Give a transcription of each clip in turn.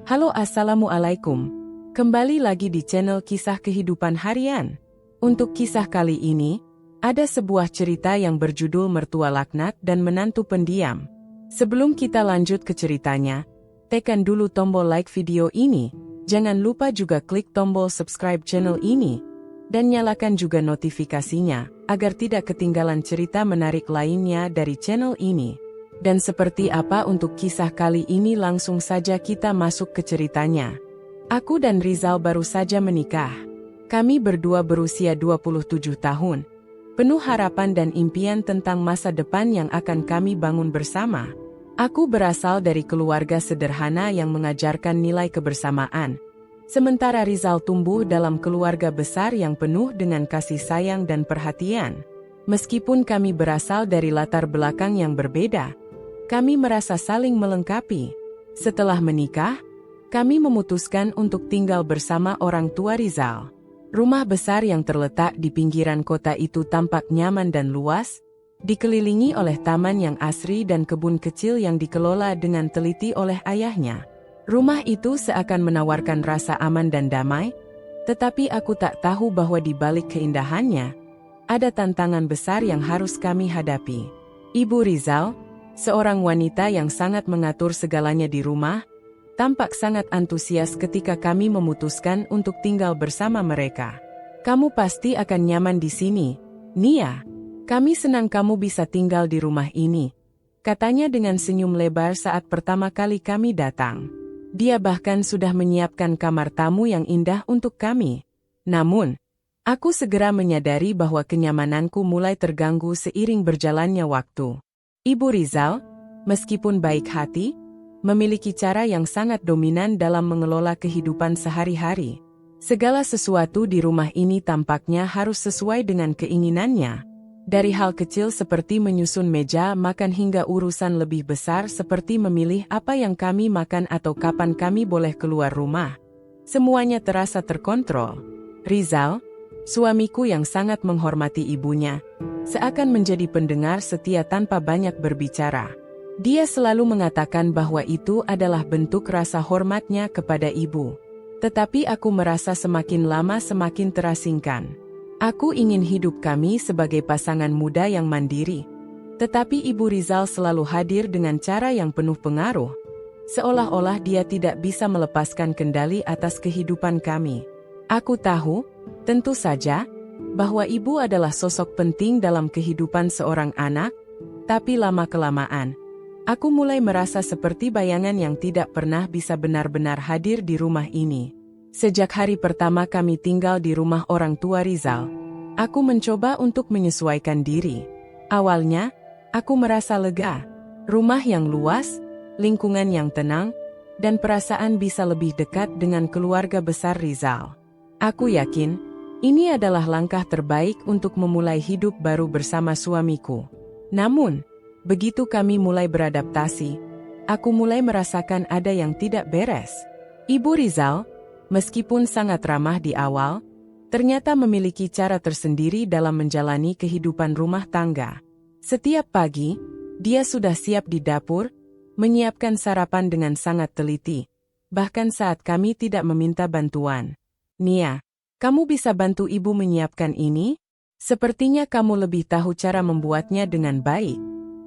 Halo, assalamualaikum. Kembali lagi di channel Kisah Kehidupan Harian. Untuk kisah kali ini, ada sebuah cerita yang berjudul Mertua Laknat dan Menantu Pendiam. Sebelum kita lanjut ke ceritanya, tekan dulu tombol like video ini. Jangan lupa juga klik tombol subscribe channel ini. Dan nyalakan juga notifikasinya, agar tidak ketinggalan cerita menarik lainnya dari channel ini. Dan seperti apa untuk kisah kali ini, langsung saja kita masuk ke ceritanya. Aku dan Rizal baru saja menikah. Kami berdua berusia 27 tahun. Penuh harapan dan impian tentang masa depan yang akan kami bangun bersama. Aku berasal dari keluarga sederhana yang mengajarkan nilai kebersamaan. Sementara Rizal tumbuh dalam keluarga besar yang penuh dengan kasih sayang dan perhatian. Meskipun kami berasal dari latar belakang yang berbeda, kami merasa saling melengkapi. Setelah menikah, kami memutuskan untuk tinggal bersama orang tua Rizal. Rumah besar yang terletak di pinggiran kota itu tampak nyaman dan luas, dikelilingi oleh taman yang asri dan kebun kecil yang dikelola dengan teliti oleh ayahnya. Rumah itu seakan menawarkan rasa aman dan damai, tetapi aku tak tahu bahwa di balik keindahannya, ada tantangan besar yang harus kami hadapi. Ibu Rizal, seorang wanita yang sangat mengatur segalanya di rumah, tampak sangat antusias ketika kami memutuskan untuk tinggal bersama mereka. "Kamu pasti akan nyaman di sini, Nia. Kami senang kamu bisa tinggal di rumah ini," katanya dengan senyum lebar saat pertama kali kami datang. Dia bahkan sudah menyiapkan kamar tamu yang indah untuk kami. Namun, aku segera menyadari bahwa kenyamananku mulai terganggu seiring berjalannya waktu. Ibu Rizal, meskipun baik hati, memiliki cara yang sangat dominan dalam mengelola kehidupan sehari-hari. Segala sesuatu di rumah ini tampaknya harus sesuai dengan keinginannya. Dari hal kecil seperti menyusun meja makan hingga urusan lebih besar seperti memilih apa yang kami makan atau kapan kami boleh keluar rumah. Semuanya terasa terkontrol. Rizal, suamiku yang sangat menghormati ibunya, seakan menjadi pendengar setia tanpa banyak berbicara. Dia selalu mengatakan bahwa itu adalah bentuk rasa hormatnya kepada ibu. Tetapi aku merasa semakin lama semakin terasingkan. Aku ingin hidup kami sebagai pasangan muda yang mandiri. Tetapi Ibu Rizal selalu hadir dengan cara yang penuh pengaruh. Seolah-olah dia tidak bisa melepaskan kendali atas kehidupan kami. Aku tahu, tentu saja, bahwa ibu adalah sosok penting dalam kehidupan seorang anak, tapi lama-kelamaan, aku mulai merasa seperti bayangan yang tidak pernah bisa benar-benar hadir di rumah ini. Sejak hari pertama kami tinggal di rumah orang tua Rizal, aku mencoba untuk menyesuaikan diri. Awalnya, aku merasa lega. Rumah yang luas, lingkungan yang tenang, dan perasaan bisa lebih dekat dengan keluarga besar Rizal. Aku yakin, ini adalah langkah terbaik untuk memulai hidup baru bersama suamiku. Namun, begitu kami mulai beradaptasi, aku mulai merasakan ada yang tidak beres. Ibu Rizal, meskipun sangat ramah di awal, ternyata memiliki cara tersendiri dalam menjalani kehidupan rumah tangga. Setiap pagi, dia sudah siap di dapur, menyiapkan sarapan dengan sangat teliti, bahkan saat kami tidak meminta bantuan. "Nia, kamu bisa bantu ibu menyiapkan ini? Sepertinya kamu lebih tahu cara membuatnya dengan baik,"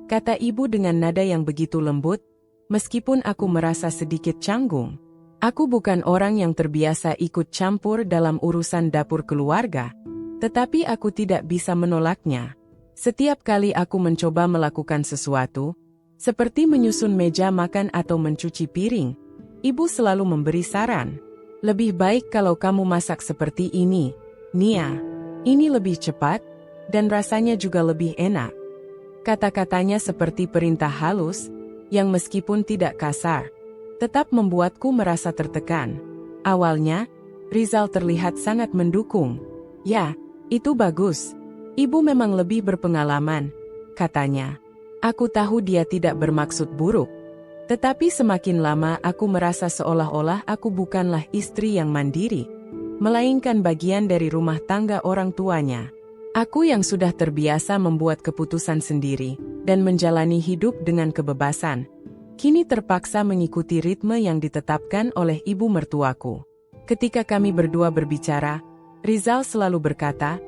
kata ibu dengan nada yang begitu lembut, meskipun aku merasa sedikit canggung. Aku bukan orang yang terbiasa ikut campur dalam urusan dapur keluarga, tetapi aku tidak bisa menolaknya. Setiap kali aku mencoba melakukan sesuatu, seperti menyusun meja makan atau mencuci piring, ibu selalu memberi saran. "Lebih baik kalau kamu masak seperti ini, Nia. Ini lebih cepat, dan rasanya juga lebih enak." Kata-katanya seperti perintah halus, yang meskipun tidak kasar, tetap membuatku merasa tertekan. Awalnya, Rizal terlihat sangat mendukung. "Ya, itu bagus. Ibu memang lebih berpengalaman," katanya. Aku tahu dia tidak bermaksud buruk. Tetapi semakin lama aku merasa seolah-olah aku bukanlah istri yang mandiri, melainkan bagian dari rumah tangga orang tuanya. Aku yang sudah terbiasa membuat keputusan sendiri, dan menjalani hidup dengan kebebasan, kini terpaksa mengikuti ritme yang ditetapkan oleh ibu mertuaku. Ketika kami berdua berbicara, Rizal selalu berkata,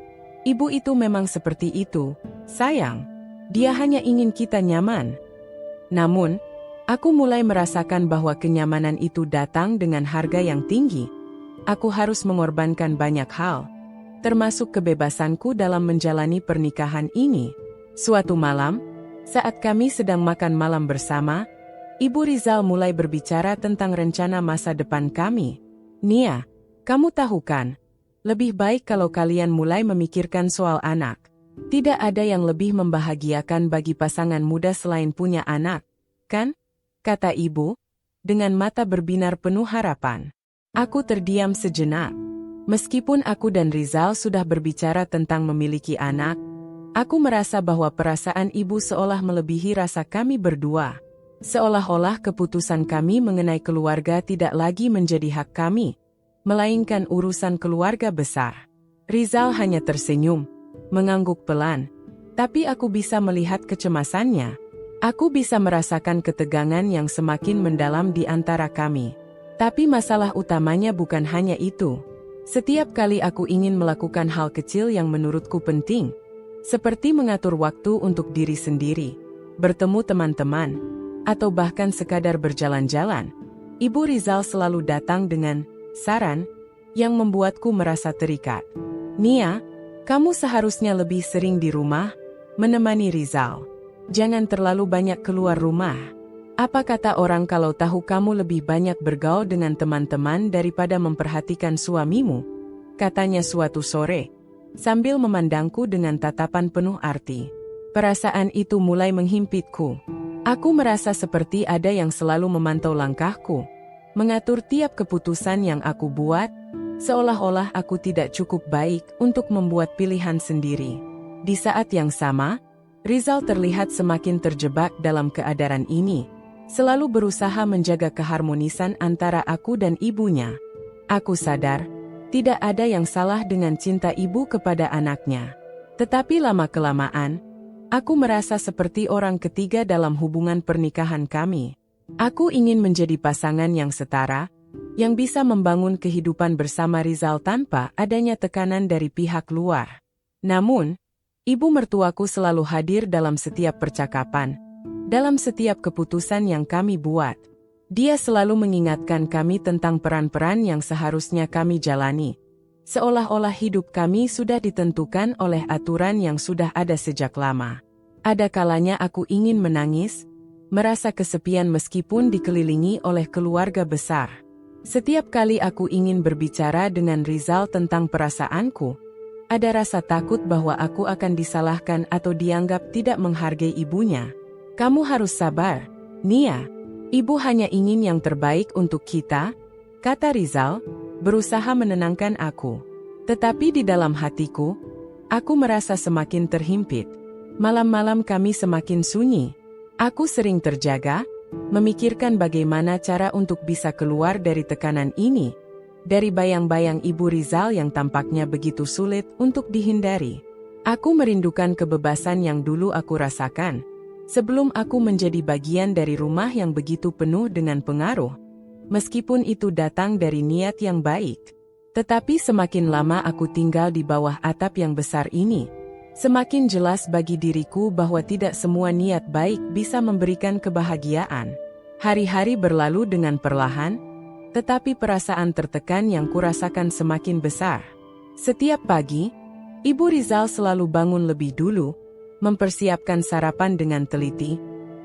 "Ibu itu memang seperti itu, sayang. Dia hanya ingin kita nyaman." Namun, aku mulai merasakan bahwa kenyamanan itu datang dengan harga yang tinggi. Aku harus mengorbankan banyak hal, termasuk kebebasanku dalam menjalani pernikahan ini. Suatu malam, saat kami sedang makan malam bersama, Ibu Rizal mulai berbicara tentang rencana masa depan kami. "Nia, kamu tahu kan, lebih baik kalau kalian mulai memikirkan soal anak. Tidak ada yang lebih membahagiakan bagi pasangan muda selain punya anak, kan?" kata ibu, dengan mata berbinar penuh harapan. Aku terdiam sejenak. Meskipun aku dan Rizal sudah berbicara tentang memiliki anak, aku merasa bahwa perasaan ibu seolah melebihi rasa kami berdua. Seolah-olah keputusan kami mengenai keluarga tidak lagi menjadi hak kami, melainkan urusan keluarga besar. Rizal hanya tersenyum, mengangguk pelan, tapi aku bisa melihat kecemasannya. Aku bisa merasakan ketegangan yang semakin mendalam di antara kami. Tapi masalah utamanya bukan hanya itu. Setiap kali aku ingin melakukan hal kecil yang menurutku penting, seperti mengatur waktu untuk diri sendiri, bertemu teman-teman, atau bahkan sekadar berjalan-jalan, Ibu Rizal selalu datang dengan saran yang membuatku merasa terikat. "Nia, kamu seharusnya lebih sering di rumah, menemani Rizal. Jangan terlalu banyak keluar rumah. Apa kata orang kalau tahu kamu lebih banyak bergaul dengan teman-teman daripada memperhatikan suamimu?" katanya suatu sore, sambil memandangku dengan tatapan penuh arti. Perasaan itu mulai menghimpitku. Aku merasa seperti ada yang selalu memantau langkahku, mengatur tiap keputusan yang aku buat, seolah-olah aku tidak cukup baik untuk membuat pilihan sendiri. Di saat yang sama, Rizal terlihat semakin terjebak dalam keadaan ini, selalu berusaha menjaga keharmonisan antara aku dan ibunya. Aku sadar, tidak ada yang salah dengan cinta ibu kepada anaknya. Tetapi lama-kelamaan, aku merasa seperti orang ketiga dalam hubungan pernikahan kami. Aku ingin menjadi pasangan yang setara, yang bisa membangun kehidupan bersama Rizal tanpa adanya tekanan dari pihak luar. Namun, ibu mertuaku selalu hadir dalam setiap percakapan, dalam setiap keputusan yang kami buat. Dia selalu mengingatkan kami tentang peran-peran yang seharusnya kami jalani. Seolah-olah hidup kami sudah ditentukan oleh aturan yang sudah ada sejak lama. Ada kalanya aku ingin menangis, merasa kesepian meskipun dikelilingi oleh keluarga besar. Setiap kali aku ingin berbicara dengan Rizal tentang perasaanku, ada rasa takut bahwa aku akan disalahkan atau dianggap tidak menghargai ibunya. "Kamu harus sabar, Nia. Ibu hanya ingin yang terbaik untuk kita," kata Rizal, berusaha menenangkan aku. Tetapi di dalam hatiku, aku merasa semakin terhimpit. Malam-malam kami semakin sunyi. Aku sering terjaga, memikirkan bagaimana cara untuk bisa keluar dari tekanan ini, dari bayang-bayang Ibu Rizal yang tampaknya begitu sulit untuk dihindari. Aku merindukan kebebasan yang dulu aku rasakan, sebelum aku menjadi bagian dari rumah yang begitu penuh dengan pengaruh. Meskipun itu datang dari niat yang baik. Tetapi semakin lama aku tinggal di bawah atap yang besar ini, semakin jelas bagi diriku bahwa tidak semua niat baik bisa memberikan kebahagiaan. Hari-hari berlalu dengan perlahan, tetapi perasaan tertekan yang kurasakan semakin besar. Setiap pagi, Ibu Rizal selalu bangun lebih dulu, mempersiapkan sarapan dengan teliti,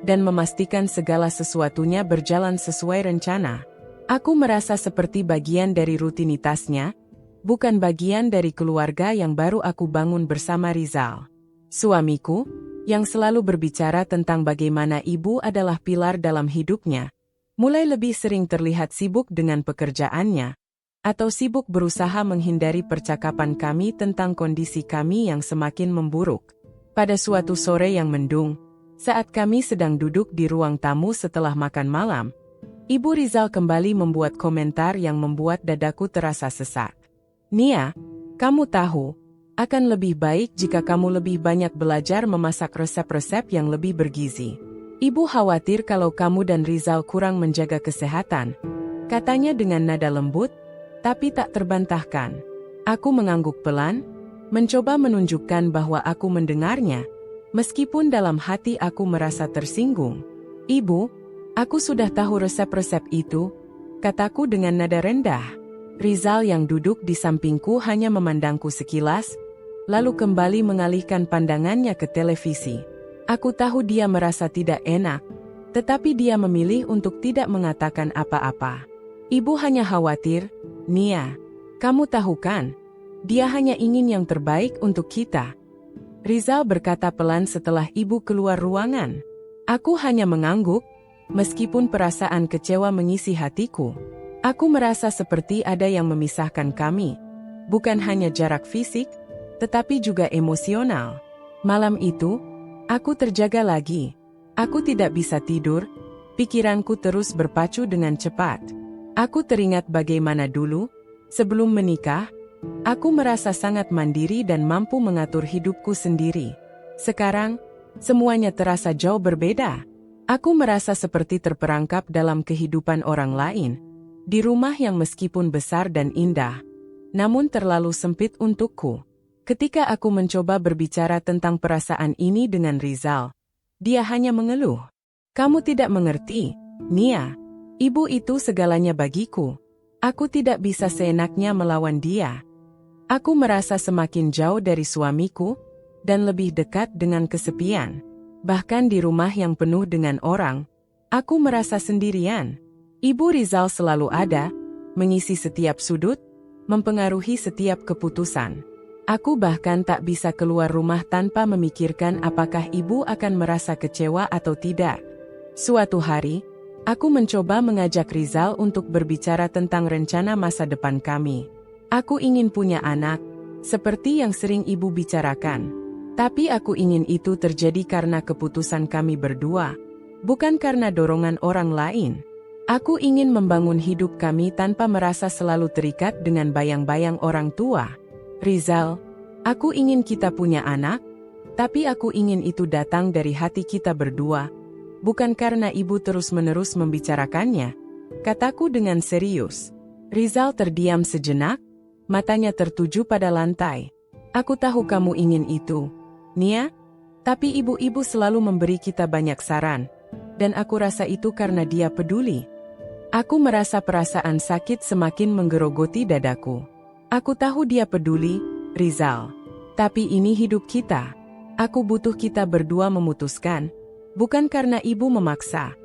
dan memastikan segala sesuatunya berjalan sesuai rencana. Aku merasa seperti bagian dari rutinitasnya, bukan bagian dari keluarga yang baru aku bangun bersama Rizal. Suamiku, yang selalu berbicara tentang bagaimana ibu adalah pilar dalam hidupnya, mulai lebih sering terlihat sibuk dengan pekerjaannya, atau sibuk berusaha menghindari percakapan kami tentang kondisi kami yang semakin memburuk. Pada suatu sore yang mendung, saat kami sedang duduk di ruang tamu setelah makan malam, Ibu Rizal kembali membuat komentar yang membuat dadaku terasa sesak. "Nia, kamu tahu, akan lebih baik jika kamu lebih banyak belajar memasak resep-resep yang lebih bergizi." Ibu khawatir kalau kamu dan Rizal kurang menjaga kesehatan, katanya dengan nada lembut, tapi tak terbantahkan. Aku mengangguk pelan, mencoba menunjukkan bahwa aku mendengarnya, meskipun dalam hati aku merasa tersinggung. Ibu, aku sudah tahu resep-resep itu, kataku dengan nada rendah. Rizal yang duduk di sampingku hanya memandangku sekilas, lalu kembali mengalihkan pandangannya ke televisi. Aku tahu dia merasa tidak enak, tetapi dia memilih untuk tidak mengatakan apa-apa. Ibu hanya khawatir, Nia. Kamu tahu kan, dia hanya ingin yang terbaik untuk kita. Rizal berkata pelan setelah ibu keluar ruangan. Aku hanya mengangguk, meskipun perasaan kecewa mengisi hatiku. Aku merasa seperti ada yang memisahkan kami. Bukan hanya jarak fisik, tetapi juga emosional. Malam itu, aku terjaga lagi. Aku tidak bisa tidur, pikiranku terus berpacu dengan cepat. Aku teringat bagaimana dulu, sebelum menikah, aku merasa sangat mandiri dan mampu mengatur hidupku sendiri. Sekarang, semuanya terasa jauh berbeda. Aku merasa seperti terperangkap dalam kehidupan orang lain, di rumah yang meskipun besar dan indah, namun terlalu sempit untukku. Ketika aku mencoba berbicara tentang perasaan ini dengan Rizal, dia hanya mengeluh. Kamu tidak mengerti, Nia. Ibu itu segalanya bagiku. Aku tidak bisa seenaknya melawan dia. Aku merasa semakin jauh dari suamiku, dan lebih dekat dengan kesepian. Bahkan di rumah yang penuh dengan orang, aku merasa sendirian. Ibu Rizal selalu ada, mengisi setiap sudut, mempengaruhi setiap keputusan. Aku bahkan tak bisa keluar rumah tanpa memikirkan apakah ibu akan merasa kecewa atau tidak. Suatu hari, aku mencoba mengajak Rizal untuk berbicara tentang rencana masa depan kami. Aku ingin punya anak, seperti yang sering ibu bicarakan. Tapi aku ingin itu terjadi karena keputusan kami berdua, bukan karena dorongan orang lain. Aku ingin membangun hidup kami tanpa merasa selalu terikat dengan bayang-bayang orang tua. Rizal, aku ingin kita punya anak, tapi aku ingin itu datang dari hati kita berdua, bukan karena ibu terus-menerus membicarakannya, kataku dengan serius. Rizal terdiam sejenak, matanya tertuju pada lantai. Aku tahu kamu ingin itu, Nia, tapi ibu-ibu selalu memberi kita banyak saran, dan aku rasa itu karena dia peduli. Aku merasa perasaan sakit semakin menggerogoti dadaku. Aku tahu dia peduli, Rizal. Tapi ini hidup kita. Aku butuh kita berdua memutuskan, bukan karena ibu memaksa.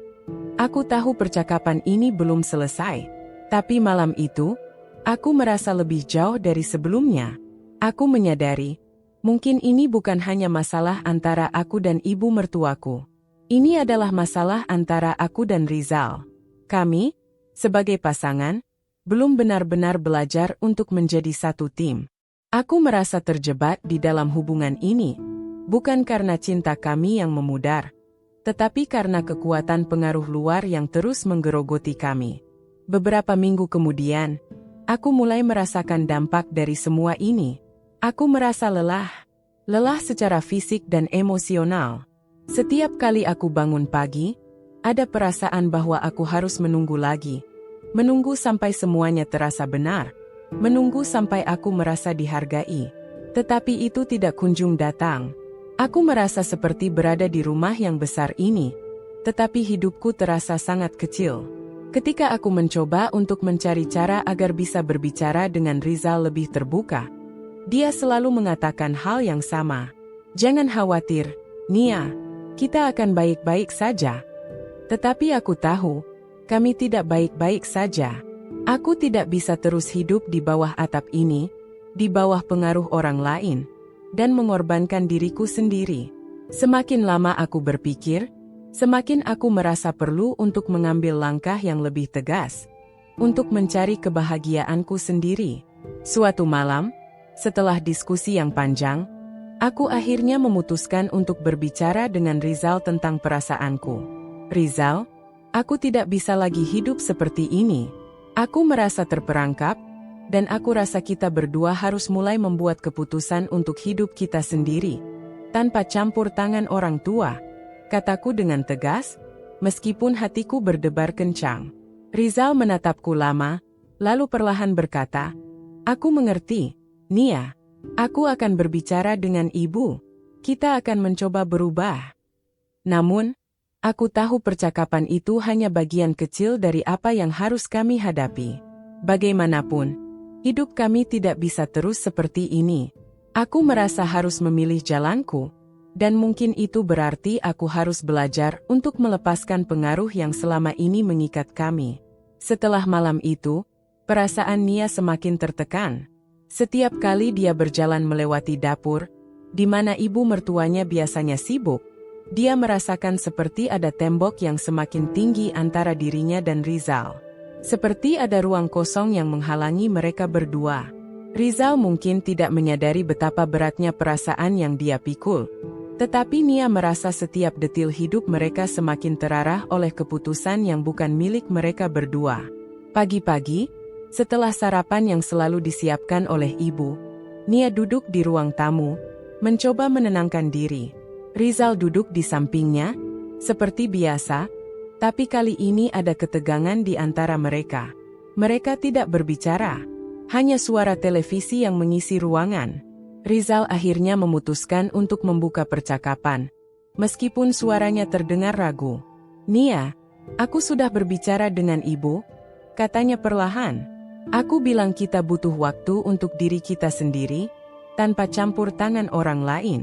Aku tahu percakapan ini belum selesai, tapi malam itu, aku merasa lebih jauh dari sebelumnya. Aku menyadari, mungkin ini bukan hanya masalah antara aku dan ibu mertuaku. Ini adalah masalah antara aku dan Rizal. Kami, sebagai pasangan, belum benar-benar belajar untuk menjadi satu tim. Aku merasa terjebak di dalam hubungan ini, bukan karena cinta kami yang memudar, tetapi karena kekuatan pengaruh luar yang terus menggerogoti kami. Beberapa minggu kemudian, aku mulai merasakan dampak dari semua ini. Aku merasa lelah secara fisik dan emosional. Setiap kali aku bangun pagi, ada perasaan bahwa aku harus menunggu lagi. Menunggu sampai semuanya terasa benar. Menunggu sampai aku merasa dihargai. Tetapi itu tidak kunjung datang. Aku merasa seperti berada di rumah yang besar ini, tetapi hidupku terasa sangat kecil. Ketika aku mencoba untuk mencari cara agar bisa berbicara dengan Rizal lebih terbuka, dia selalu mengatakan hal yang sama. Jangan khawatir, Nia, kita akan baik-baik saja. Tetapi aku tahu, kami tidak baik-baik saja. Aku tidak bisa terus hidup di bawah atap ini, di bawah pengaruh orang lain, dan mengorbankan diriku sendiri. Semakin lama aku berpikir, semakin aku merasa perlu untuk mengambil langkah yang lebih tegas, untuk mencari kebahagiaanku sendiri. Suatu malam, setelah diskusi yang panjang, aku akhirnya memutuskan untuk berbicara dengan Rizal tentang perasaanku. Rizal, aku tidak bisa lagi hidup seperti ini. Aku merasa terperangkap, dan aku rasa kita berdua harus mulai membuat keputusan untuk hidup kita sendiri, tanpa campur tangan orang tua. kataku dengan tegas, meskipun hatiku berdebar kencang. Rizal menatapku lama, lalu perlahan berkata, "Aku mengerti, Nia. Aku akan berbicara dengan ibu. Kita akan mencoba berubah." Namun, aku tahu percakapan itu hanya bagian kecil dari apa yang harus kami hadapi. Bagaimanapun, hidup kami tidak bisa terus seperti ini. Aku merasa harus memilih jalanku, dan mungkin itu berarti aku harus belajar untuk melepaskan pengaruh yang selama ini mengikat kami. Setelah malam itu, perasaan Nia semakin tertekan. Setiap kali dia berjalan melewati dapur, di mana ibu mertuanya biasanya sibuk, dia merasakan seperti ada tembok yang semakin tinggi antara dirinya dan Rizal. Seperti ada ruang kosong yang menghalangi mereka berdua. Rizal mungkin tidak menyadari betapa beratnya perasaan yang dia pikul. Tetapi Nia merasa setiap detil hidup mereka semakin terarah oleh keputusan yang bukan milik mereka berdua. Pagi-pagi, setelah sarapan yang selalu disiapkan oleh ibu, Nia duduk di ruang tamu, mencoba menenangkan diri. Rizal duduk di sampingnya, seperti biasa, tapi kali ini ada ketegangan di antara mereka. Mereka tidak berbicara, hanya suara televisi yang mengisi ruangan. Rizal akhirnya memutuskan untuk membuka percakapan, meskipun suaranya terdengar ragu. "Nia, aku sudah berbicara dengan ibu," katanya perlahan. "Aku bilang kita butuh waktu untuk diri kita sendiri, tanpa campur tangan orang lain."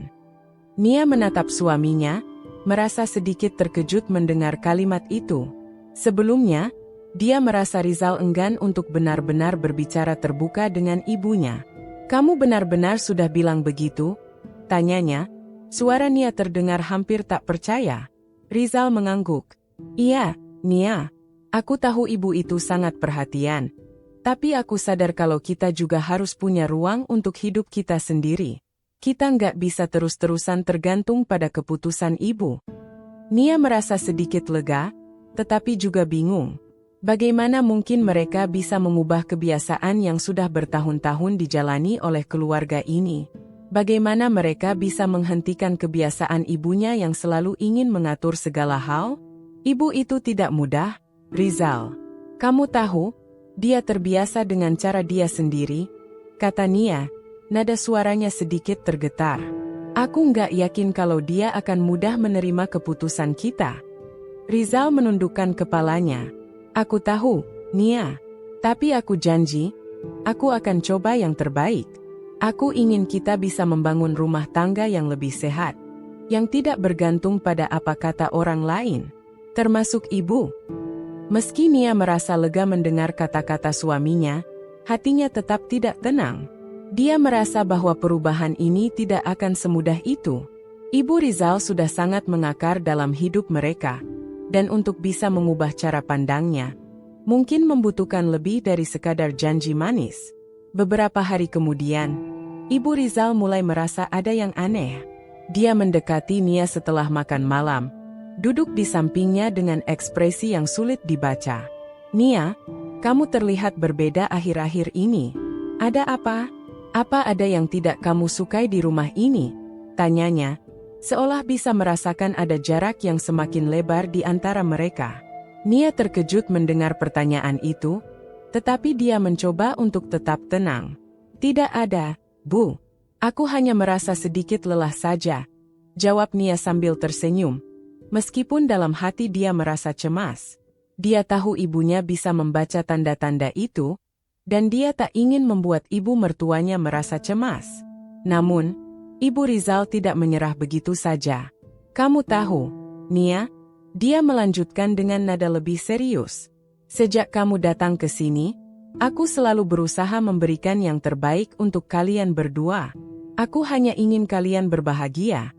Nia menatap suaminya, merasa sedikit terkejut mendengar kalimat itu. Sebelumnya, dia merasa Rizal enggan untuk benar-benar berbicara terbuka dengan ibunya. "Kamu benar-benar sudah bilang begitu?" tanyanya. Suara Nia terdengar hampir tak percaya. Rizal mengangguk. "Iya, Nia. Aku tahu ibu itu sangat perhatian. Tapi aku sadar kalau kita juga harus punya ruang untuk hidup kita sendiri. Kita nggak bisa terus-terusan tergantung pada keputusan ibu." Nia merasa sedikit lega, tetapi juga bingung. Bagaimana mungkin mereka bisa mengubah kebiasaan yang sudah bertahun-tahun dijalani oleh keluarga ini? Bagaimana mereka bisa menghentikan kebiasaan ibunya yang selalu ingin mengatur segala hal? Ibu itu tidak mudah, Rizal. "Kamu tahu, dia terbiasa dengan cara dia sendiri," kata Nia, nada suaranya sedikit tergetar. "Aku nggak yakin kalau dia akan mudah menerima keputusan kita." Rizal menundukkan kepalanya. "Aku tahu, Nia. Tapi aku janji, aku akan coba yang terbaik. Aku ingin kita bisa membangun rumah tangga yang lebih sehat, yang tidak bergantung pada apa kata orang lain, termasuk ibu." Meski Nia merasa lega mendengar kata-kata suaminya, hatinya tetap tidak tenang. Dia merasa bahwa perubahan ini tidak akan semudah itu. Ibu Rizal sudah sangat mengakar dalam hidup mereka, dan untuk bisa mengubah cara pandangnya, mungkin membutuhkan lebih dari sekadar janji manis. Beberapa hari kemudian, Ibu Rizal mulai merasa ada yang aneh. Dia mendekati Nia setelah makan malam, duduk di sampingnya dengan ekspresi yang sulit dibaca. "Nia, kamu terlihat berbeda akhir-akhir ini. Ada apa? Apa ada yang tidak kamu sukai di rumah ini?" tanyanya, seolah bisa merasakan ada jarak yang semakin lebar di antara mereka. Nia terkejut mendengar pertanyaan itu, tetapi dia mencoba untuk tetap tenang. "Tidak ada, Bu. Aku hanya merasa sedikit lelah saja," jawab Nia sambil tersenyum. Meskipun dalam hati dia merasa cemas. Dia tahu ibunya bisa membaca tanda-tanda itu, dan dia tak ingin membuat ibu mertuanya merasa cemas. Namun, Ibu Rizal tidak menyerah begitu saja. "Kamu tahu, Nia," dia melanjutkan dengan nada lebih serius. "Sejak kamu datang ke sini, aku selalu berusaha memberikan yang terbaik untuk kalian berdua. Aku hanya ingin kalian berbahagia."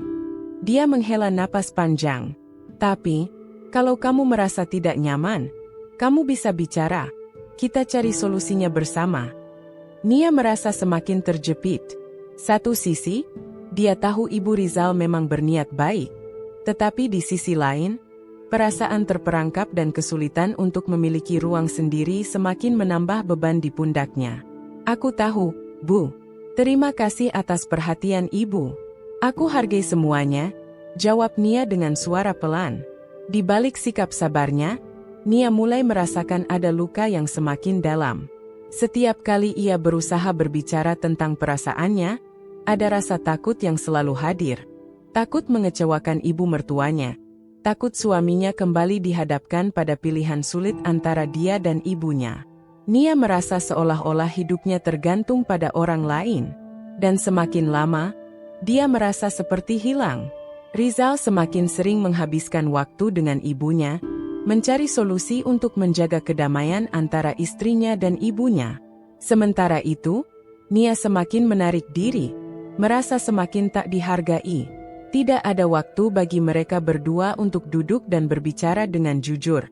Dia menghela napas panjang. "Tapi, kalau kamu merasa tidak nyaman, kamu bisa bicara. Kita cari solusinya bersama." Nia merasa semakin terjepit. Satu sisi, dia tahu Ibu Rizal memang berniat baik. Tetapi di sisi lain, perasaan terperangkap dan kesulitan untuk memiliki ruang sendiri semakin menambah beban di pundaknya. "Aku tahu, Bu. Terima kasih atas perhatian Ibu. Aku hargai semuanya," Jawab Nia dengan suara pelan. Di balik sikap sabarnya, Nia mulai merasakan ada luka yang semakin dalam. Setiap kali ia berusaha berbicara tentang perasaannya, ada rasa takut yang selalu hadir. Takut mengecewakan ibu mertuanya. Takut suaminya kembali dihadapkan pada pilihan sulit antara dia dan ibunya. Nia merasa seolah-olah hidupnya tergantung pada orang lain. Dan semakin lama, dia merasa seperti hilang. Rizal semakin sering menghabiskan waktu dengan ibunya, mencari solusi untuk menjaga kedamaian antara istrinya dan ibunya. Sementara itu, Nia semakin menarik diri, merasa semakin tak dihargai. Tidak ada waktu bagi mereka berdua untuk duduk dan berbicara dengan jujur,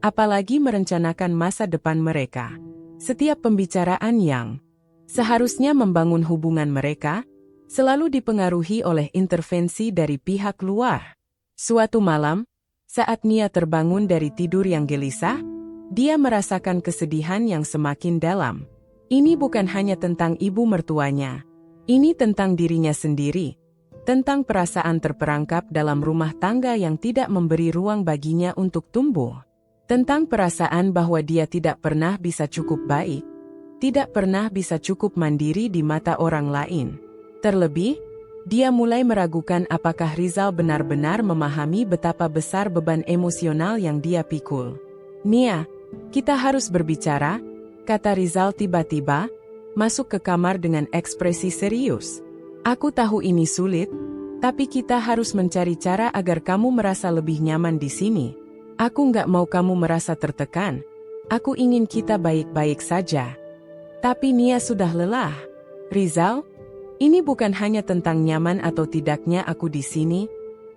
apalagi merencanakan masa depan mereka. Setiap pembicaraan yang seharusnya membangun hubungan mereka, selalu dipengaruhi oleh intervensi dari pihak luar. Suatu malam, saat Nia terbangun dari tidur yang gelisah, dia merasakan kesedihan yang semakin dalam. Ini bukan hanya tentang ibu mertuanya. Ini tentang dirinya sendiri. Tentang perasaan terperangkap dalam rumah tangga yang tidak memberi ruang baginya untuk tumbuh. Tentang perasaan bahwa dia tidak pernah bisa cukup baik. Tidak pernah bisa cukup mandiri di mata orang lain. Terlebih, dia mulai meragukan apakah Rizal benar-benar memahami betapa besar beban emosional yang dia pikul. "Nia, kita harus berbicara," kata Rizal tiba-tiba, masuk ke kamar dengan ekspresi serius. "Aku tahu ini sulit, tapi kita harus mencari cara agar kamu merasa lebih nyaman di sini. Aku nggak mau kamu merasa tertekan. Aku ingin kita baik-baik saja." Tapi Nia sudah lelah. "Rizal, ini bukan hanya tentang nyaman atau tidaknya aku di sini,"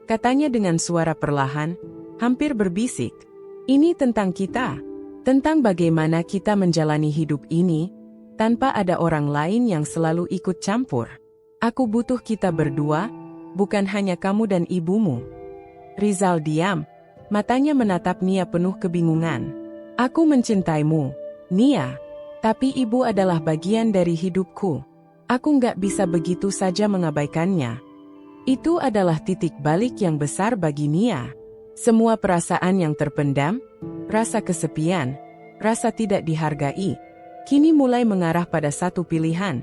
katanya dengan suara perlahan, hampir berbisik. "Ini tentang kita, tentang bagaimana kita menjalani hidup ini, tanpa ada orang lain yang selalu ikut campur. Aku butuh kita berdua, bukan hanya kamu dan ibumu." Rizal diam, matanya menatap Nia penuh kebingungan. "Aku mencintaimu, Nia, tapi ibu adalah bagian dari hidupku. Aku nggak bisa begitu saja mengabaikannya." Itu adalah titik balik yang besar bagi Nia. Semua perasaan yang terpendam, rasa kesepian, rasa tidak dihargai, kini mulai mengarah pada satu pilihan.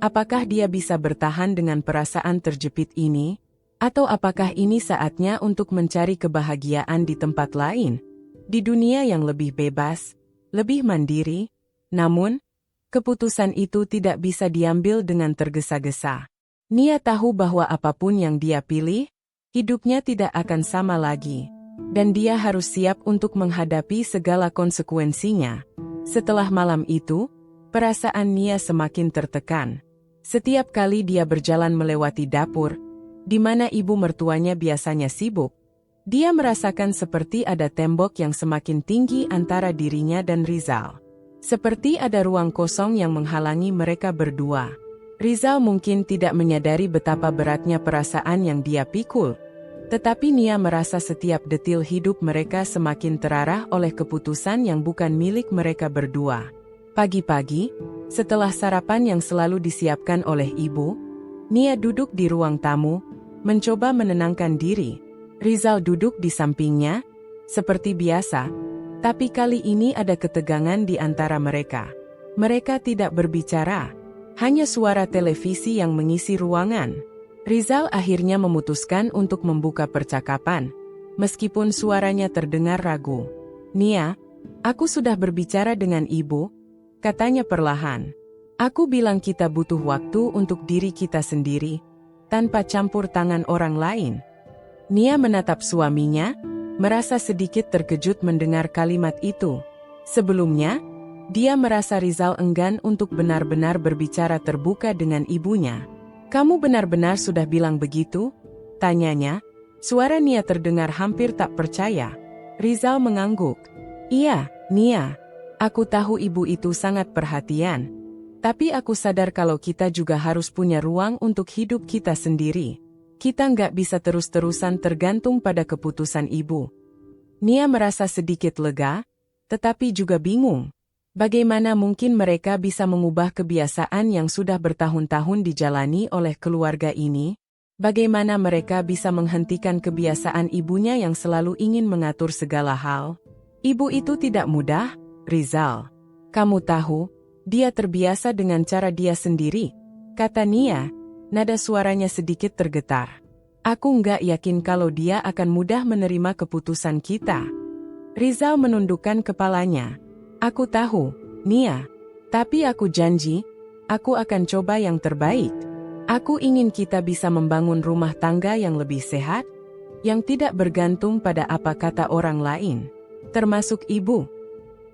Apakah dia bisa bertahan dengan perasaan terjepit ini? Atau apakah ini saatnya untuk mencari kebahagiaan di tempat lain? Di dunia yang lebih bebas, lebih mandiri? Namun, keputusan itu tidak bisa diambil dengan tergesa-gesa. Nia tahu bahwa apapun yang dia pilih, hidupnya tidak akan sama lagi. Dan dia harus siap untuk menghadapi segala konsekuensinya. Setelah malam itu, perasaan Nia semakin tertekan. Setiap kali dia berjalan melewati dapur, di mana ibu mertuanya biasanya sibuk, dia merasakan seperti ada tembok yang semakin tinggi antara dirinya dan Rizal. Seperti ada ruang kosong yang menghalangi mereka berdua. Rizal mungkin tidak menyadari betapa beratnya perasaan yang dia pikul. Tetapi Nia merasa setiap detil hidup mereka semakin terarah oleh keputusan yang bukan milik mereka berdua. Pagi-pagi, setelah sarapan yang selalu disiapkan oleh ibu, Nia duduk di ruang tamu, mencoba menenangkan diri. Rizal duduk di sampingnya, seperti biasa. Tapi kali ini ada ketegangan di antara mereka. Mereka tidak berbicara. Hanya suara televisi yang mengisi ruangan. Rizal akhirnya memutuskan untuk membuka percakapan. Meskipun suaranya terdengar ragu. "Nia, aku sudah berbicara dengan ibu," katanya perlahan. "Aku bilang kita butuh waktu untuk diri kita sendiri, tanpa campur tangan orang lain." Nia menatap suaminya, merasa sedikit terkejut mendengar kalimat itu. Sebelumnya, dia merasa Rizal enggan untuk benar-benar berbicara terbuka dengan ibunya. "Kamu benar-benar sudah bilang begitu?" tanyanya. Suara Nia terdengar hampir tak percaya. Rizal mengangguk. "Iya, Nia. Aku tahu ibu itu sangat perhatian. Tapi aku sadar kalau kita juga harus punya ruang untuk hidup kita sendiri. Kita nggak bisa terus-terusan tergantung pada keputusan ibu." Nia merasa sedikit lega, tetapi juga bingung. Bagaimana mungkin mereka bisa mengubah kebiasaan yang sudah bertahun-tahun dijalani oleh keluarga ini? Bagaimana mereka bisa menghentikan kebiasaan ibunya yang selalu ingin mengatur segala hal? Ibu itu tidak mudah, Rizal. Kamu tahu, dia terbiasa dengan cara dia sendiri, kata Nia, nada suaranya sedikit tergetar. Aku nggak yakin kalau dia akan mudah menerima keputusan kita. Rizal menundukkan kepalanya. Aku tahu, Nia. Tapi aku janji, aku akan coba yang terbaik. Aku ingin kita bisa membangun rumah tangga yang lebih sehat, yang tidak bergantung pada apa kata orang lain, termasuk ibu.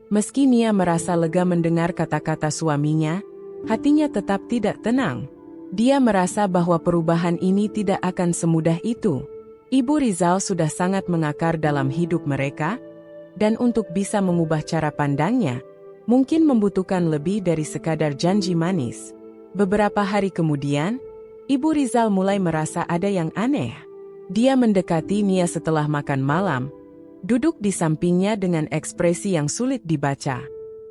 Meski Nia merasa lega mendengar kata-kata suaminya, hatinya tetap tidak tenang. Dia merasa bahwa perubahan ini tidak akan semudah itu. Ibu Rizal sudah sangat mengakar dalam hidup mereka, dan untuk bisa mengubah cara pandangnya, mungkin membutuhkan lebih dari sekadar janji manis. Beberapa hari kemudian, Ibu Rizal mulai merasa ada yang aneh. Dia mendekati Nia setelah makan malam, duduk di sampingnya dengan ekspresi yang sulit dibaca.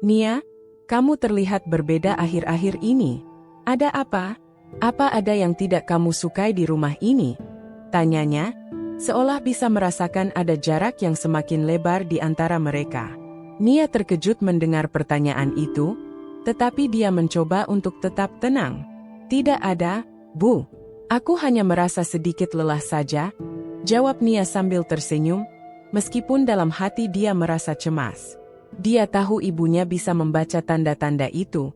Nia, kamu terlihat berbeda akhir-akhir ini. Ada apa? Apa ada yang tidak kamu sukai di rumah ini? Tanyanya, seolah bisa merasakan ada jarak yang semakin lebar di antara mereka. Nia terkejut mendengar pertanyaan itu, tetapi dia mencoba untuk tetap tenang. Tidak ada, Bu. Aku hanya merasa sedikit lelah saja, jawab Nia sambil tersenyum, meskipun dalam hati dia merasa cemas. Dia tahu ibunya bisa membaca tanda-tanda itu,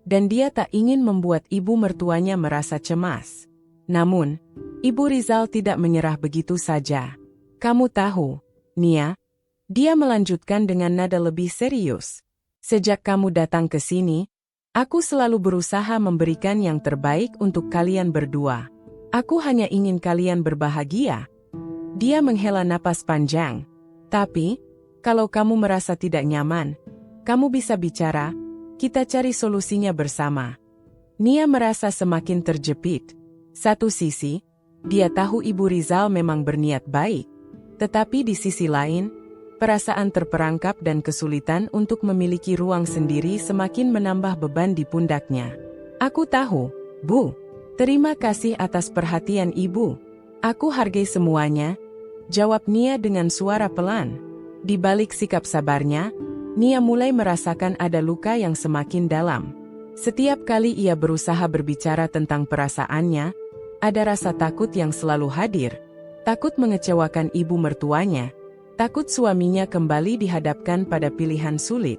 dan dia tak ingin membuat ibu mertuanya merasa cemas. Namun, Ibu Rizal tidak menyerah begitu saja. Kamu tahu, Nia, dia melanjutkan dengan nada lebih serius. Sejak kamu datang ke sini, aku selalu berusaha memberikan yang terbaik untuk kalian berdua. Aku hanya ingin kalian berbahagia. Dia menghela napas panjang. Tapi, kalau kamu merasa tidak nyaman, kamu bisa bicara, kita cari solusinya bersama. Nia merasa semakin terjepit. Satu sisi, dia tahu Ibu Rizal memang berniat baik. Tetapi di sisi lain, perasaan terperangkap dan kesulitan untuk memiliki ruang sendiri semakin menambah beban di pundaknya. Aku tahu, Bu. Terima kasih atas perhatian Ibu. Aku hargai semuanya, jawab Nia dengan suara pelan. Di balik sikap sabarnya, Nia mulai merasakan ada luka yang semakin dalam. Setiap kali ia berusaha berbicara tentang perasaannya, ada rasa takut yang selalu hadir. Takut mengecewakan ibu mertuanya, takut suaminya kembali dihadapkan pada pilihan sulit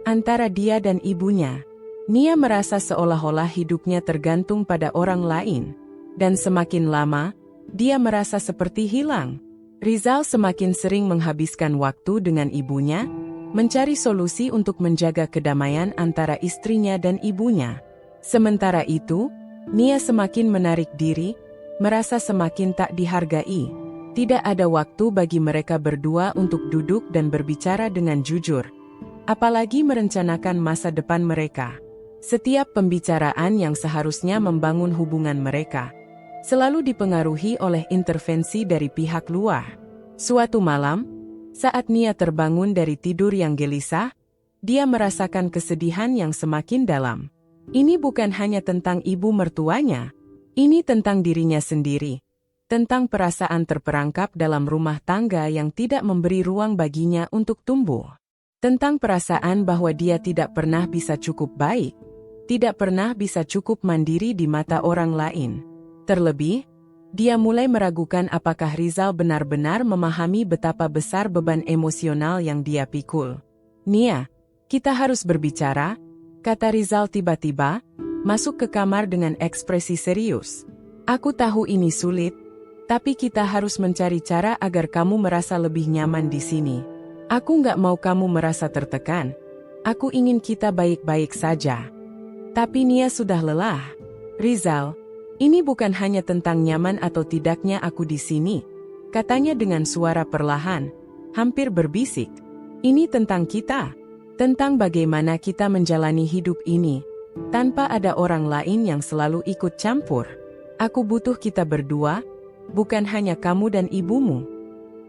antara dia dan ibunya. Nia merasa seolah-olah hidupnya tergantung pada orang lain, dan semakin lama, dia merasa seperti hilang. Rizal semakin sering menghabiskan waktu dengan ibunya, mencari solusi untuk menjaga kedamaian antara istrinya dan ibunya. Sementara itu, Nia semakin menarik diri, merasa semakin tak dihargai. Tidak ada waktu bagi mereka berdua untuk duduk dan berbicara dengan jujur, apalagi merencanakan masa depan mereka. Setiap pembicaraan yang seharusnya membangun hubungan mereka, selalu dipengaruhi oleh intervensi dari pihak luar. Suatu malam, saat Nia terbangun dari tidur yang gelisah, dia merasakan kesedihan yang semakin dalam. Ini bukan hanya tentang ibu mertuanya, ini tentang dirinya sendiri. Tentang perasaan terperangkap dalam rumah tangga yang tidak memberi ruang baginya untuk tumbuh. Tentang perasaan bahwa dia tidak pernah bisa cukup baik, tidak pernah bisa cukup mandiri di mata orang lain. Terlebih, dia mulai meragukan apakah Rizal benar-benar memahami betapa besar beban emosional yang dia pikul. Nia, kita harus berbicara, kata Rizal tiba-tiba, masuk ke kamar dengan ekspresi serius. Aku tahu ini sulit, tapi kita harus mencari cara agar kamu merasa lebih nyaman di sini. Aku nggak mau kamu merasa tertekan. Aku ingin kita baik-baik saja. Tapi Nia sudah lelah. Rizal, ini bukan hanya tentang nyaman atau tidaknya aku di sini, katanya dengan suara perlahan, hampir berbisik. Ini tentang kita, tentang bagaimana kita menjalani hidup ini, tanpa ada orang lain yang selalu ikut campur. Aku butuh kita berdua, bukan hanya kamu dan ibumu.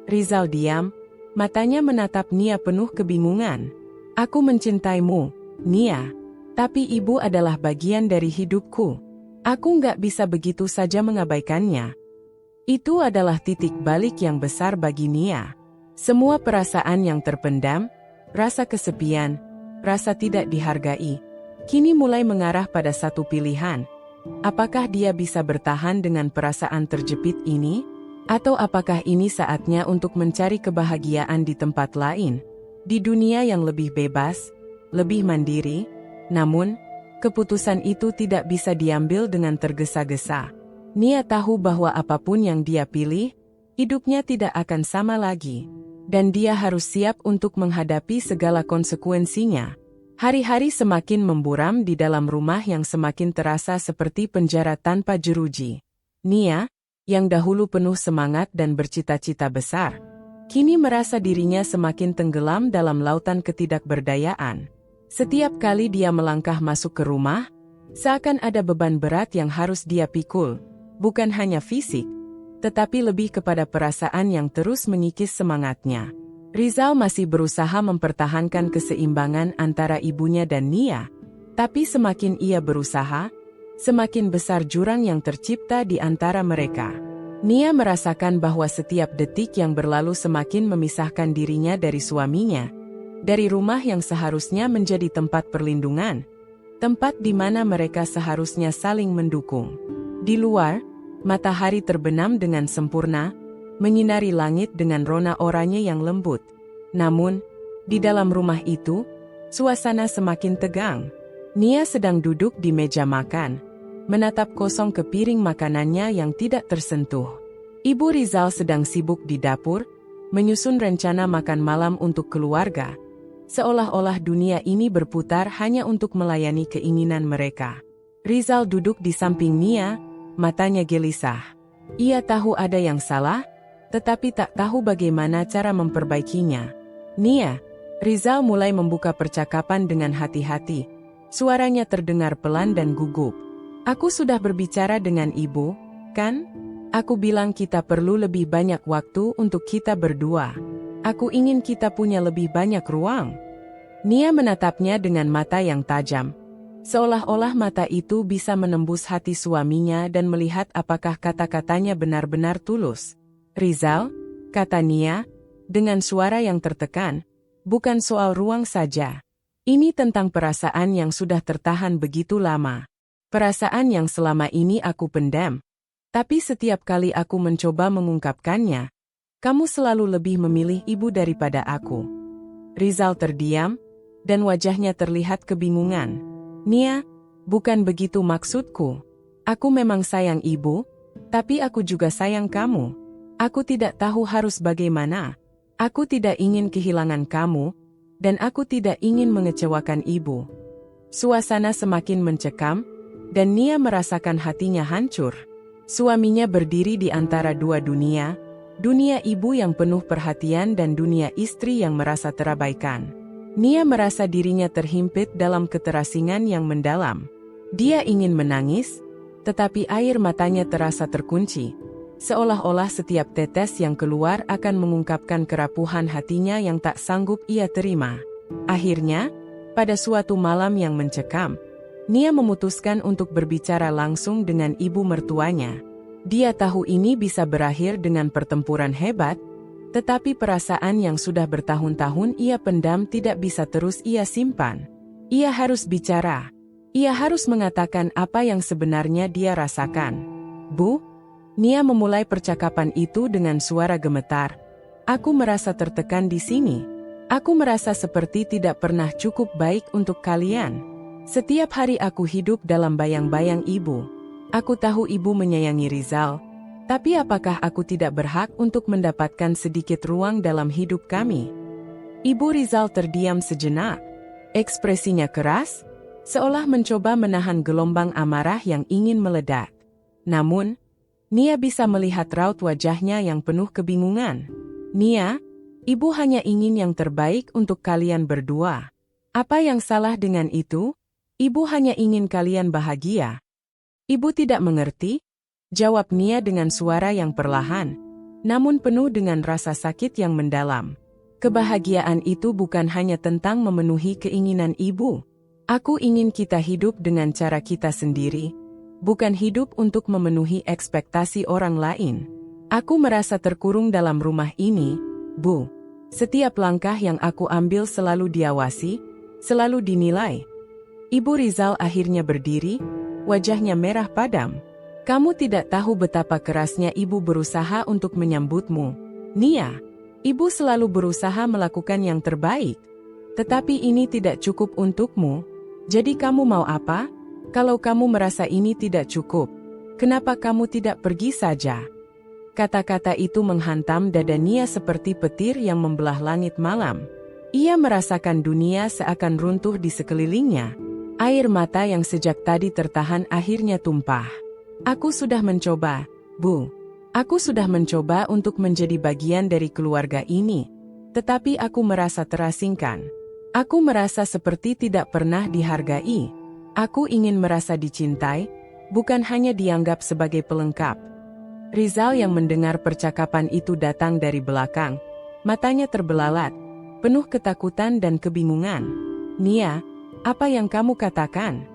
Rizal diam, matanya menatap Nia penuh kebingungan. Aku mencintaimu, Nia, tapi ibu adalah bagian dari hidupku. Aku nggak bisa begitu saja mengabaikannya. Itu adalah titik balik yang besar bagi Nia. Semua perasaan yang terpendam, rasa kesepian, rasa tidak dihargai, kini mulai mengarah pada satu pilihan. Apakah dia bisa bertahan dengan perasaan terjepit ini? Atau apakah ini saatnya untuk mencari kebahagiaan di tempat lain? Di dunia yang lebih bebas, lebih mandiri? Namun, keputusan itu tidak bisa diambil dengan tergesa-gesa. Nia tahu bahwa apapun yang dia pilih, hidupnya tidak akan sama lagi. Dan dia harus siap untuk menghadapi segala konsekuensinya. Hari-hari semakin memburam di dalam rumah yang semakin terasa seperti penjara tanpa jeruji. Nia, yang dahulu penuh semangat dan bercita-cita besar, kini merasa dirinya semakin tenggelam dalam lautan ketidakberdayaan. Setiap kali dia melangkah masuk ke rumah, seakan ada beban berat yang harus dia pikul, bukan hanya fisik, tetapi lebih kepada perasaan yang terus mengikis semangatnya. Rizal masih berusaha mempertahankan keseimbangan antara ibunya dan Nia, tapi semakin ia berusaha, semakin besar jurang yang tercipta di antara mereka. Nia merasakan bahwa setiap detik yang berlalu semakin memisahkan dirinya dari suaminya, dari rumah yang seharusnya menjadi tempat perlindungan, tempat di mana mereka seharusnya saling mendukung. Di luar, matahari terbenam dengan sempurna, menyinari langit dengan rona oranye yang lembut. Namun, di dalam rumah itu, suasana semakin tegang. Nia sedang duduk di meja makan, menatap kosong ke piring makanannya yang tidak tersentuh. Ibu Rizal sedang sibuk di dapur, menyusun rencana makan malam untuk keluarga. Seolah-olah dunia ini berputar hanya untuk melayani keinginan mereka. Rizal duduk di samping Nia, matanya gelisah. Ia tahu ada yang salah, tetapi tak tahu bagaimana cara memperbaikinya. Nia, Rizal mulai membuka percakapan dengan hati-hati. Suaranya terdengar pelan dan gugup. Aku sudah berbicara dengan ibu, kan? Aku bilang kita perlu lebih banyak waktu untuk kita berdua. Aku ingin kita punya lebih banyak ruang. Nia menatapnya dengan mata yang tajam. Seolah-olah mata itu bisa menembus hati suaminya dan melihat apakah kata-katanya benar-benar tulus. Rizal, kata Nia, dengan suara yang tertekan, bukan soal ruang saja. Ini tentang perasaan yang sudah tertahan begitu lama. Perasaan yang selama ini aku pendam. Tapi setiap kali aku mencoba mengungkapkannya, kamu selalu lebih memilih ibu daripada aku. Rizal terdiam, dan wajahnya terlihat kebingungan. Nia, bukan begitu maksudku. Aku memang sayang ibu, tapi aku juga sayang kamu. Aku tidak tahu harus bagaimana. Aku tidak ingin kehilangan kamu, dan aku tidak ingin mengecewakan ibu. Suasana semakin mencekam, dan Nia merasakan hatinya hancur. Suaminya berdiri di antara dua dunia, dunia ibu yang penuh perhatian dan dunia istri yang merasa terabaikan. Nia merasa dirinya terhimpit dalam keterasingan yang mendalam. Dia ingin menangis, tetapi air matanya terasa terkunci. Seolah-olah setiap tetes yang keluar akan mengungkapkan kerapuhan hatinya yang tak sanggup ia terima. Akhirnya, pada suatu malam yang mencekam, Nia memutuskan untuk berbicara langsung dengan ibu mertuanya. Dia tahu ini bisa berakhir dengan pertempuran hebat, tetapi perasaan yang sudah bertahun-tahun ia pendam tidak bisa terus ia simpan. Ia harus bicara. Ia harus mengatakan apa yang sebenarnya dia rasakan. Bu, Nia memulai percakapan itu dengan suara gemetar. Aku merasa tertekan di sini. Aku merasa seperti tidak pernah cukup baik untuk kalian. Setiap hari aku hidup dalam bayang-bayang ibu. Aku tahu ibu menyayangi Rizal. Tapi apakah aku tidak berhak untuk mendapatkan sedikit ruang dalam hidup kami? Ibu Rizal terdiam sejenak. Ekspresinya keras, seolah mencoba menahan gelombang amarah yang ingin meledak. Namun, Nia bisa melihat raut wajahnya yang penuh kebingungan. Nia, ibu hanya ingin yang terbaik untuk kalian berdua. Apa yang salah dengan itu? Ibu hanya ingin kalian bahagia. Ibu tidak mengerti? Jawab Nia dengan suara yang perlahan, namun penuh dengan rasa sakit yang mendalam. Kebahagiaan itu bukan hanya tentang memenuhi keinginan ibu. Aku ingin kita hidup dengan cara kita sendiri, bukan hidup untuk memenuhi ekspektasi orang lain. Aku merasa terkurung dalam rumah ini, Bu. Setiap langkah yang aku ambil selalu diawasi, selalu dinilai. Ibu Rizal akhirnya berdiri, wajahnya merah padam. Kamu tidak tahu betapa kerasnya ibu berusaha untuk menyambutmu, Nia. Ibu selalu berusaha melakukan yang terbaik. Tetapi ini tidak cukup untukmu. Jadi kamu mau apa? Kalau kamu merasa ini tidak cukup, kenapa kamu tidak pergi saja? Kata-kata itu menghantam dada Nia seperti petir yang membelah langit malam. Ia merasakan dunia seakan runtuh di sekelilingnya. Air mata yang sejak tadi tertahan akhirnya tumpah. Aku sudah mencoba, Bu. Aku sudah mencoba untuk menjadi bagian dari keluarga ini. Tetapi aku merasa terasingkan. Aku merasa seperti tidak pernah dihargai. Aku ingin merasa dicintai, bukan hanya dianggap sebagai pelengkap. Rizal yang mendengar percakapan itu datang dari belakang. Matanya terbelalak, penuh ketakutan dan kebingungan. Nia, apa yang kamu katakan?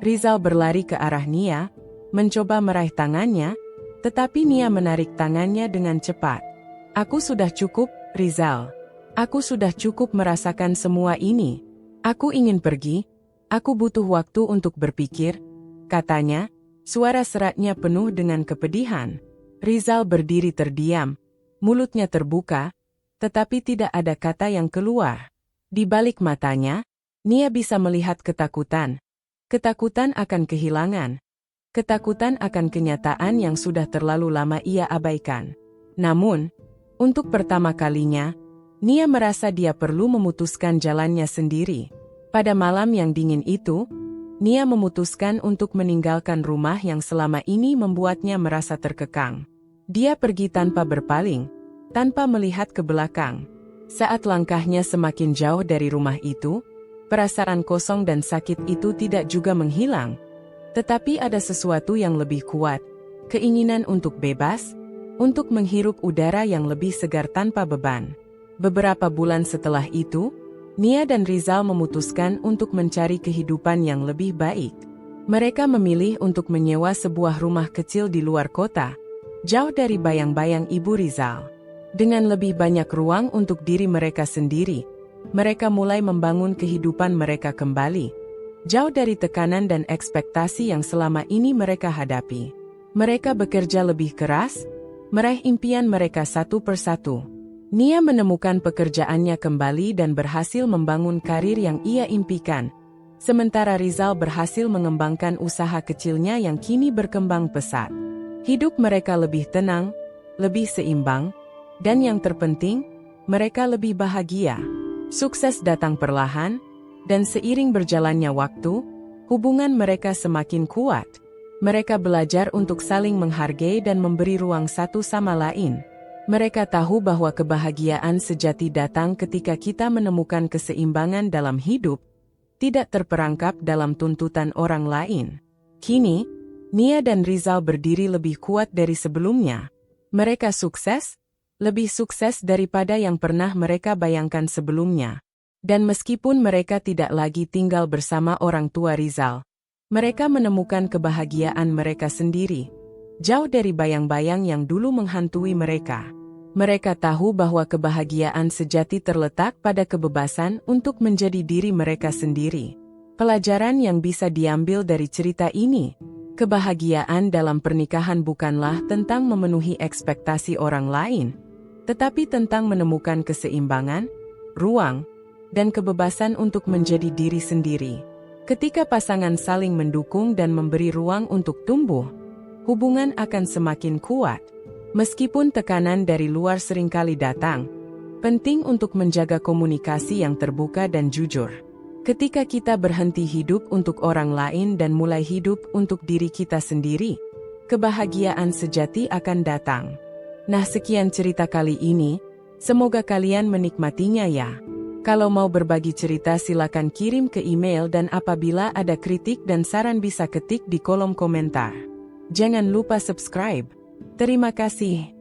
Rizal berlari ke arah Nia, mencoba meraih tangannya, tetapi Nia menarik tangannya dengan cepat. Aku sudah cukup, Rizal. Aku sudah cukup merasakan semua ini. Aku ingin pergi, aku butuh waktu untuk berpikir, katanya, suara seratnya penuh dengan kepedihan. Rizal berdiri terdiam, mulutnya terbuka, tetapi tidak ada kata yang keluar. Di balik matanya, Nia bisa melihat ketakutan. Ketakutan akan kehilangan. Ketakutan akan kenyataan yang sudah terlalu lama ia abaikan. Namun, untuk pertama kalinya, Nia merasa dia perlu memutuskan jalannya sendiri. Pada malam yang dingin itu, Nia memutuskan untuk meninggalkan rumah yang selama ini membuatnya merasa terkekang. Dia pergi tanpa berpaling, tanpa melihat ke belakang. Saat langkahnya semakin jauh dari rumah itu, perasaan kosong dan sakit itu tidak juga menghilang. Tetapi ada sesuatu yang lebih kuat, keinginan untuk bebas, untuk menghirup udara yang lebih segar tanpa beban. Beberapa bulan setelah itu, Nia dan Rizal memutuskan untuk mencari kehidupan yang lebih baik. Mereka memilih untuk menyewa sebuah rumah kecil di luar kota, jauh dari bayang-bayang Ibu Rizal. Dengan lebih banyak ruang untuk diri mereka sendiri, mereka mulai membangun kehidupan mereka kembali, jauh dari tekanan dan ekspektasi yang selama ini mereka hadapi. Mereka bekerja lebih keras, meraih impian mereka satu persatu. Nia menemukan pekerjaannya kembali dan berhasil membangun karir yang ia impikan. Sementara Rizal berhasil mengembangkan usaha kecilnya yang kini berkembang pesat. Hidup mereka lebih tenang, lebih seimbang, dan yang terpenting, mereka lebih bahagia. Sukses datang perlahan, dan seiring berjalannya waktu, hubungan mereka semakin kuat. Mereka belajar untuk saling menghargai dan memberi ruang satu sama lain. Mereka tahu bahwa kebahagiaan sejati datang ketika kita menemukan keseimbangan dalam hidup, tidak terperangkap dalam tuntutan orang lain. Kini, Nia dan Rizal berdiri lebih kuat dari sebelumnya. Mereka sukses, lebih sukses daripada yang pernah mereka bayangkan sebelumnya. Dan meskipun mereka tidak lagi tinggal bersama orang tua Rizal, mereka menemukan kebahagiaan mereka sendiri, jauh dari bayang-bayang yang dulu menghantui mereka. Mereka tahu bahwa kebahagiaan sejati terletak pada kebebasan untuk menjadi diri mereka sendiri. Pelajaran yang bisa diambil dari cerita ini, kebahagiaan dalam pernikahan bukanlah tentang memenuhi ekspektasi orang lain, tetapi tentang menemukan keseimbangan, ruang, dan kebebasan untuk menjadi diri sendiri. Ketika pasangan saling mendukung dan memberi ruang untuk tumbuh, hubungan akan semakin kuat. Meskipun tekanan dari luar seringkali datang, penting untuk menjaga komunikasi yang terbuka dan jujur. Ketika kita berhenti hidup untuk orang lain dan mulai hidup untuk diri kita sendiri, kebahagiaan sejati akan datang. Nah, sekian cerita kali ini, semoga kalian menikmatinya ya. Kalau mau berbagi cerita silakan kirim ke email dan apabila ada kritik dan saran bisa ketik di kolom komentar. Jangan lupa subscribe. Terima kasih.